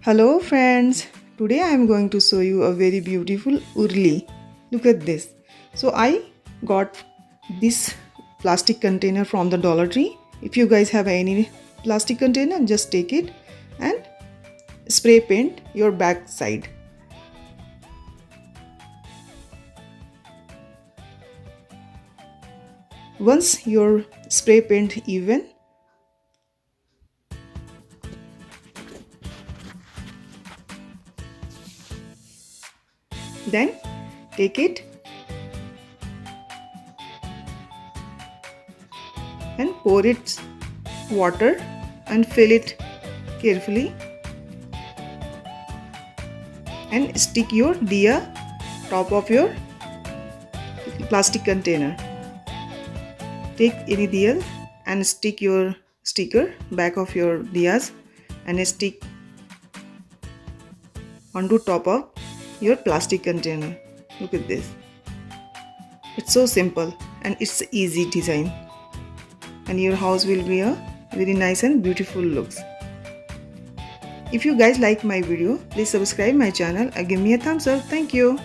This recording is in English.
Hello friends, today I am going to show you a very beautiful urli. Look at this. So I got this plastic container from the Dollar Tree. If you guys have any plastic container, just take it and spray paint your back side. Once your spray paint even, then take it and pour it water and fill it carefully and stick your diya top of your plastic container. Take any diya and stick your sticker back of your diyas and stick onto top of your plastic container. Look at this. It's so simple and it's easy design, and your house will be a very nice and beautiful looks. If you guys like my video, please subscribe my channel and give me a thumbs up. Thank you.